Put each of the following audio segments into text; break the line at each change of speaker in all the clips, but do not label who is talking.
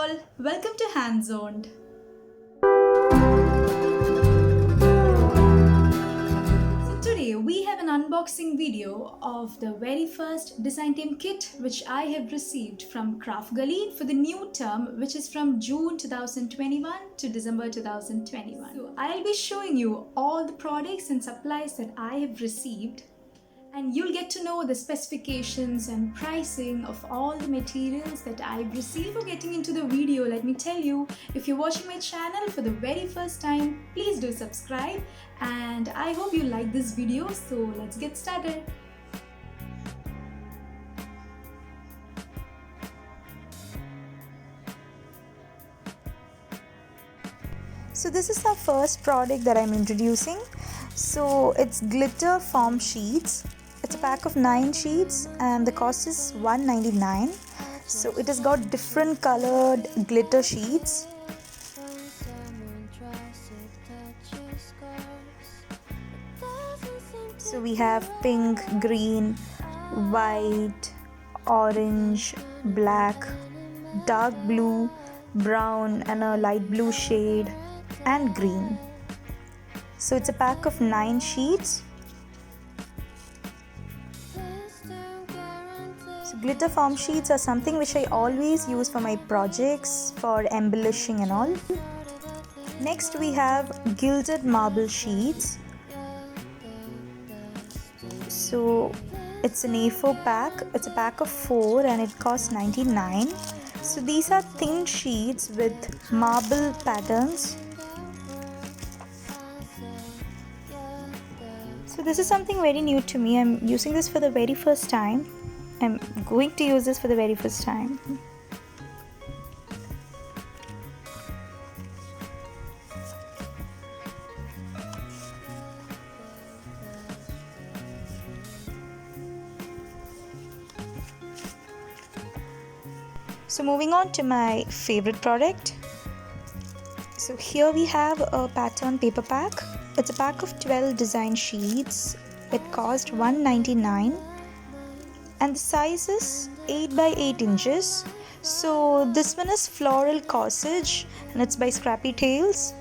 all, welcome to Hands On. So today we have an unboxing video of the very first design team kit which I have received from Craft Gully for the new term, which is from June 2021 to December 2021. So I'll be showing you all the products and supplies that I have received, and you'll get to know the specifications and pricing of all the materials that I've received. Before getting into the video, let me tell you, if you're watching my channel for the very first time, please do subscribe, and I hope you like this video. So let's get started.
So this is the first product that I'm introducing. So it's glitter foam sheets. It's a pack of 9 sheets and the cost is $1.99. So it has got different colored glitter sheets. So we have pink, green, white, orange, black, dark blue, brown and a light blue shade, and green. So it's a pack of 9 sheets. So glitter foam sheets are something which I always use for my projects, for embellishing and all. Next we have gilded marble sheets. So it's an A4 pack. It's a pack of 4 and it costs $99. So these are thin sheets with marble patterns. So this is something very new to me. I'm using this for the very first time. I'm going to use this for the very first time. So moving on to my favorite product. So here we have a pattern paper pack. It's a pack of 12 design sheets. It cost $1.99 and the size is 8 by 8 inches. So this one is Floral Gossage and it's by Scrappy Tales.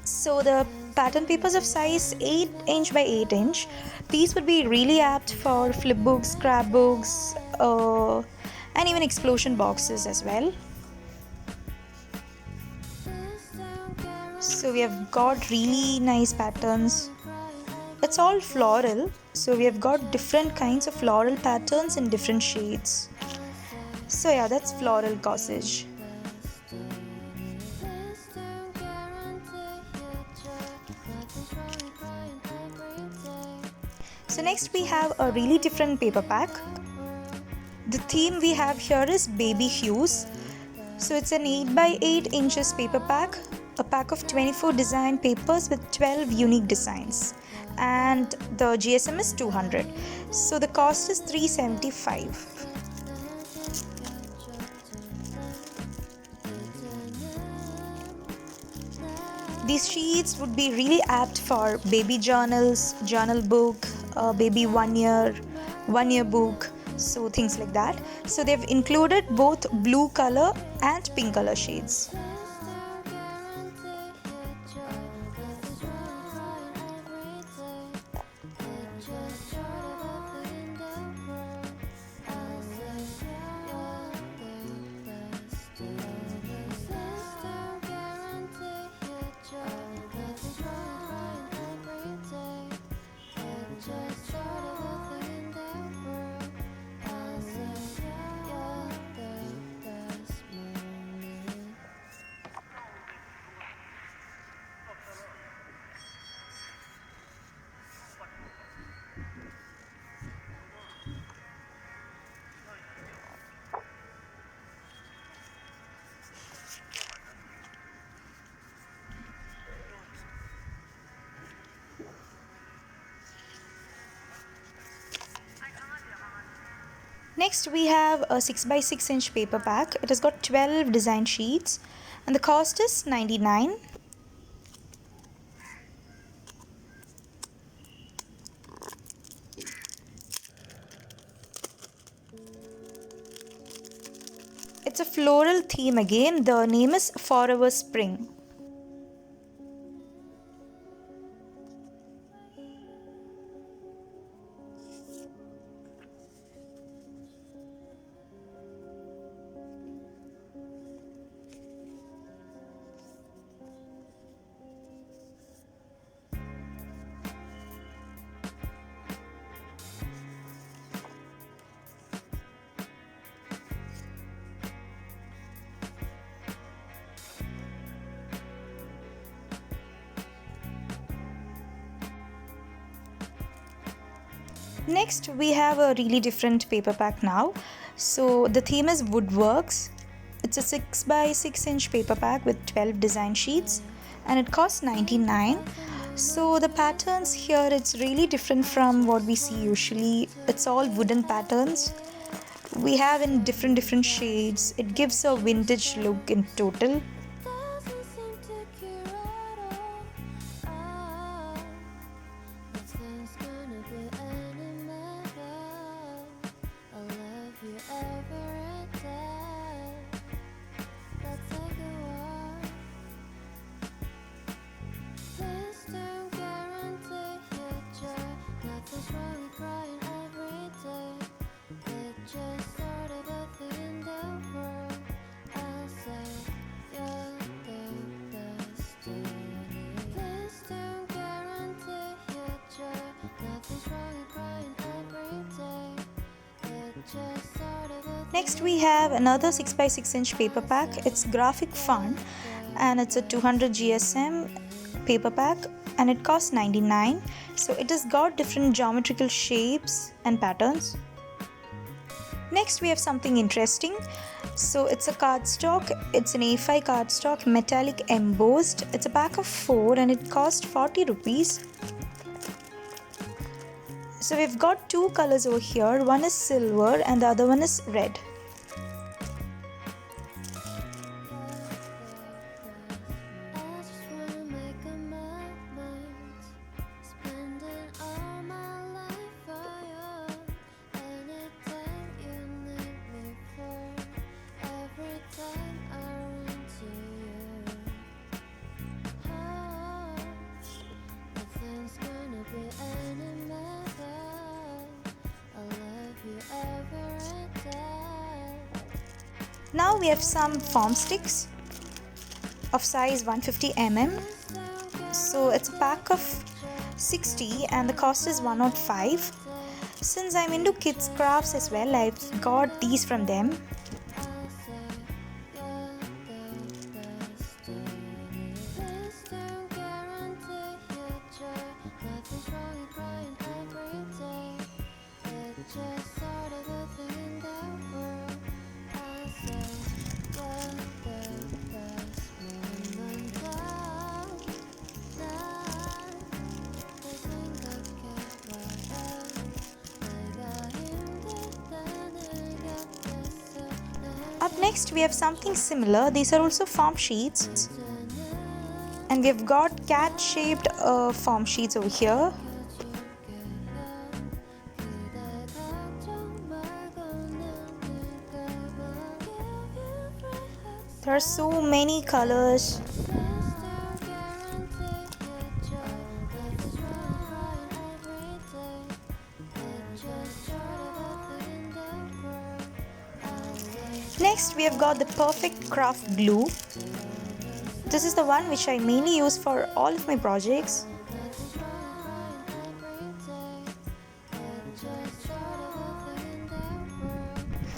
So the pattern papers of size 8 inch by 8 inch. These would be really apt for flipbooks, scrapbooks, and even explosion boxes as well. So we have got really nice patterns. It's all floral, so we have got different kinds of floral patterns in different shades. So yeah, that's Floral Gossage. So next we have a really different paper pack. The theme we have here is Baby Hues. So it's an 8 by 8 inches paper pack, a pack of 24 design papers with 12 unique designs, and the GSM is 200. So the cost is $375. These sheets would be really apt for baby journals, journal book, baby 1 year book, so things like that. So they've included both blue color and pink color shades. Next we have a 6 by 6 inch paper pack. It has got 12 design sheets and the cost is $99. It's a floral theme again. The name is Forever Spring. Next, we have a really different paper pack now. So the theme is Woodworks. It's a 6 by 6 inch paper pack with 12 design sheets and it costs 99. So the patterns here, it's really different from what we see usually. It's all wooden patterns. We have in different shades. It gives a vintage look in total. Next we have another 6 by 6 inch paper pack. It's graphic fun and it's a 200 GSM paper pack and it costs 99. So it has got different geometrical shapes and patterns. Next we have something interesting. So it's a cardstock. It's an A5 cardstock metallic embossed. It's a pack of 4 and it costs 40 rupees. So we've got two colors over here. One is silver and the other one is red. Now we have some foam sticks of size 150 mm. So it's a pack of 60 and the cost is 105. Since I'm into kids crafts as well, I've got these from them. Up next we have something similar. These are also foam sheets and we have got cat shaped foam sheets over here. There are so many colors. Next we have got the perfect craft glue. This is the one which I mainly use for all of my projects.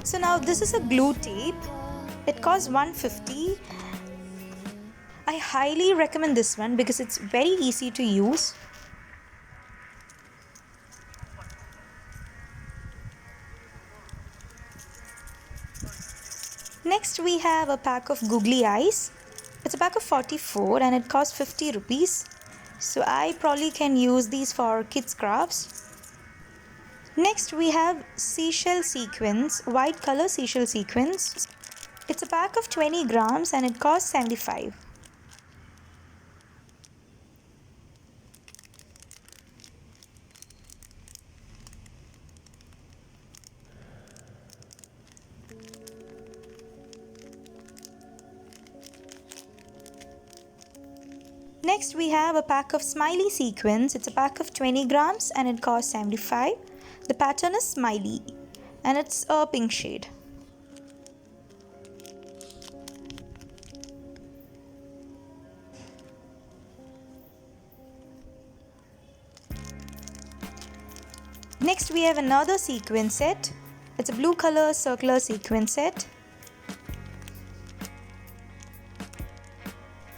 So now this is a glue tape. It costs 150. I highly recommend this one because it's very easy to use. Next we have a pack of googly eyes. It's a pack of 44 and it costs 50 rupees. So I probably can use these for kids crafts. Next we have seashell sequins, white color seashell sequins. It's a pack of 20 grams and it costs 75. Next we have a pack of smiley sequins. It's a pack of 20 grams and it costs 75. The pattern is smiley and it's a pink shade. Next we have another sequin set. It's a blue color circular sequin set.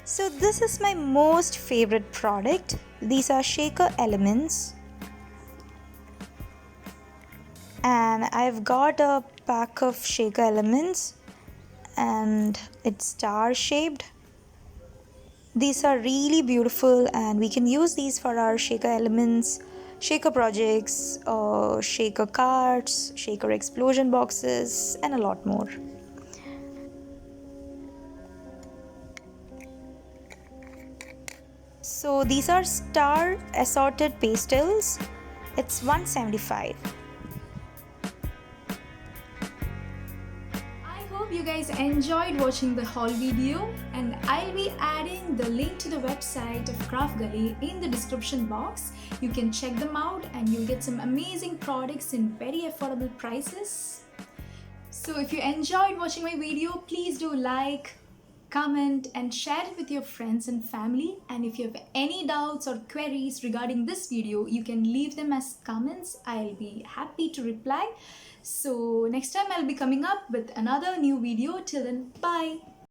So this is my most favorite product. These are shaker elements. And I've got a pack of shaker elements and it's star shaped. These are really beautiful and we can use these for our shaker elements, shaker projects, shaker cards, shaker explosion boxes, and a lot more. So these are star assorted pastels. It's 175.
I hope you guys enjoyed watching the haul video, and I'll be adding the link to the website of Craft Gully in the description box. You can check them out and you'll get some amazing products in very affordable prices. So if you enjoyed watching my video, please do like, comment and share it with your friends and family. And if you have any doubts or queries regarding this video, you can leave them as comments. I'll be happy to reply. So next time I'll be coming up with another new video. Till then, bye.